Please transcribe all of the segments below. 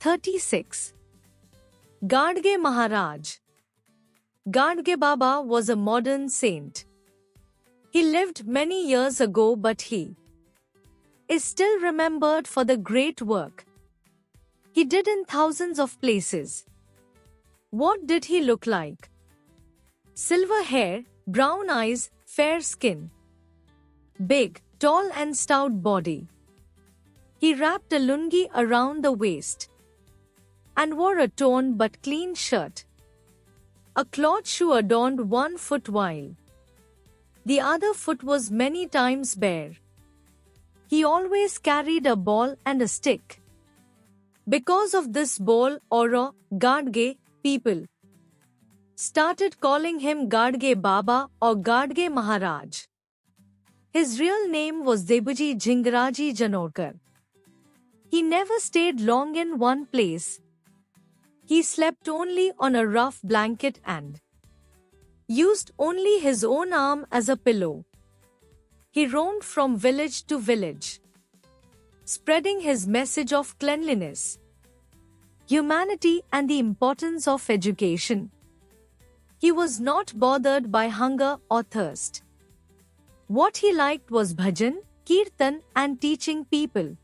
36. Gadge Maharaj. Gadge Baba was a modern saint. He lived many years ago, but he is still remembered for the great work he did in thousands of places. What did he look like? Silver hair, brown eyes, fair skin. Big, tall and stout body. He wrapped a lungi around the waist and wore a torn but clean shirt. A cloth shoe adorned one foot while the other foot was many times bare. He always carried a ball and a stick. Because of this ball or Gadge, people started calling him Gadge Baba or Gadge Maharaj. His real name was Debuji Jingaraji Janorkar. He never stayed long in one place. He slept only on a rough blanket and used only his own arm as a pillow. He roamed from village to village, spreading his message of cleanliness, humanity and the importance of education. He was not bothered by hunger or thirst. What he liked was bhajan, kirtan and teaching people.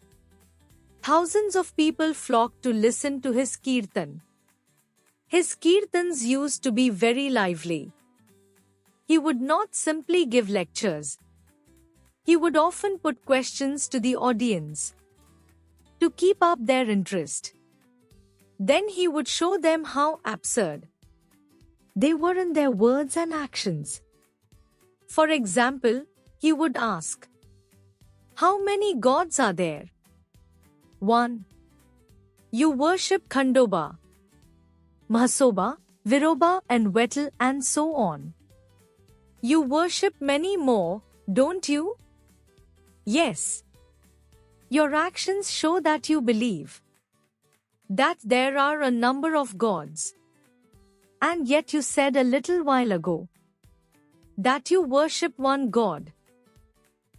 Thousands of people flocked to listen to his kirtan. His kirtans used to be very lively. He would not simply give lectures. He would often put questions to the audience to keep up their interest. Then he would show them how absurd they were in their words and actions. For example, he would ask, "How many gods are there?" 1. You worship Khandoba, Mahasoba, Viroba and Wetal and so on. You worship many more, don't you? Yes. Your actions show that you believe that there are a number of gods. And yet you said a little while ago that you worship one God.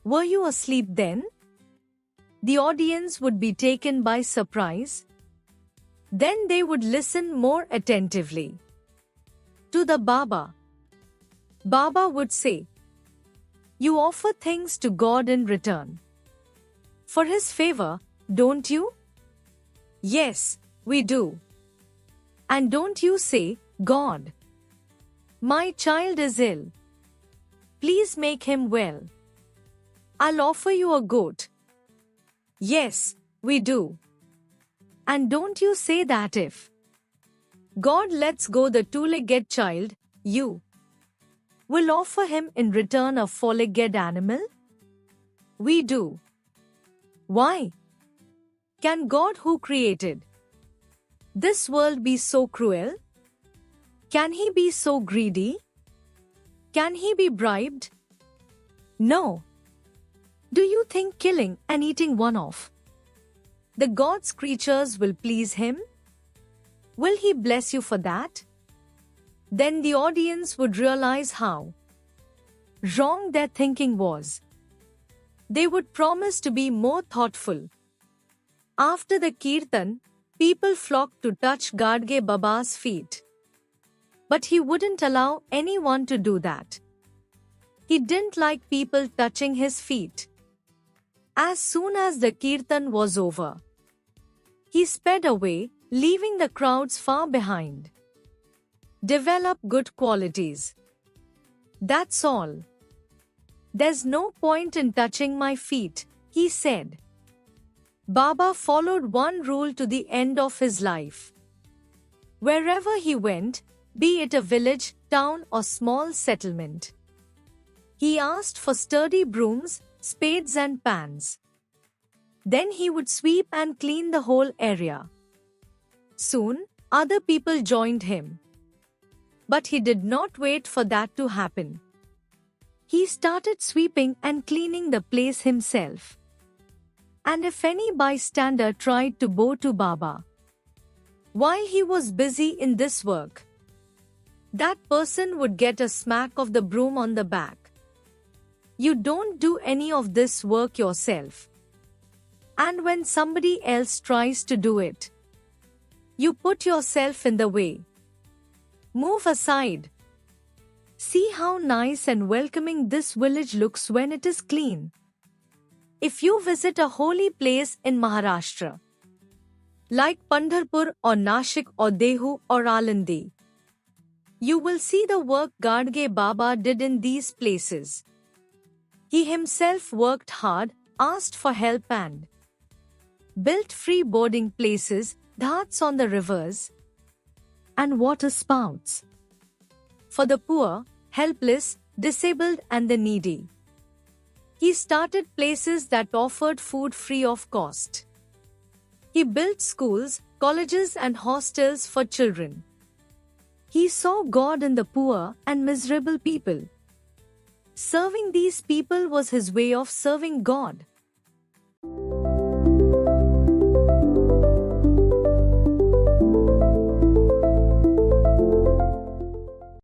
Were you asleep then? The audience would be taken by surprise. Then they would listen more attentively to the Baba. Baba would say, "You offer things to God in return for His favor, don't you?" "Yes, we do." "And don't you say, 'God, my child is ill. Please make him well. I'll offer you a goat?'" "Yes, we do." "And don't you say that if God lets go the two-legged child, you will offer him in return a four-legged animal?" "We do." "Why? Can God who created this world be so cruel? Can He be so greedy? Can He be bribed?" "No." "Do you think killing and eating one of the God's creatures will please Him? Will He bless you for that?" Then the audience would realize how wrong their thinking was. They would promise to be more thoughtful. After the kirtan, people flocked to touch Gadge Baba's feet. But he wouldn't allow anyone to do that. He didn't like people touching his feet. As soon as the kirtan was over, he sped away, leaving the crowds far behind. Develop good qualities. That's all. There's no point in touching my feet, he said. Baba followed one rule to the end of his life. Wherever he went, be it a village, town or small settlement, he asked for sturdy brooms, spades and pans. Then he would sweep and clean the whole area. Soon, other people joined him. But he did not wait for that to happen. He started sweeping and cleaning the place himself. And if any bystander tried to bow to Baba while he was busy in this work, that person would get a smack of the broom on the back. You don't do any of this work yourself. And when somebody else tries to do it, You put yourself in the way. Move aside. See how nice and welcoming this village looks when it is clean. If you visit a holy place in Maharashtra, like Pandharpur or Nashik or Dehu or Alandi, you will see the work Gadge Baba did in these places. He himself worked hard, asked for help and built free boarding places, ghats on the rivers, and water spouts for the poor, helpless, disabled and the needy. He started places that offered food free of cost. He built schools, colleges and hostels for children. He saw God in the poor and miserable people. Serving these people was his way of serving God.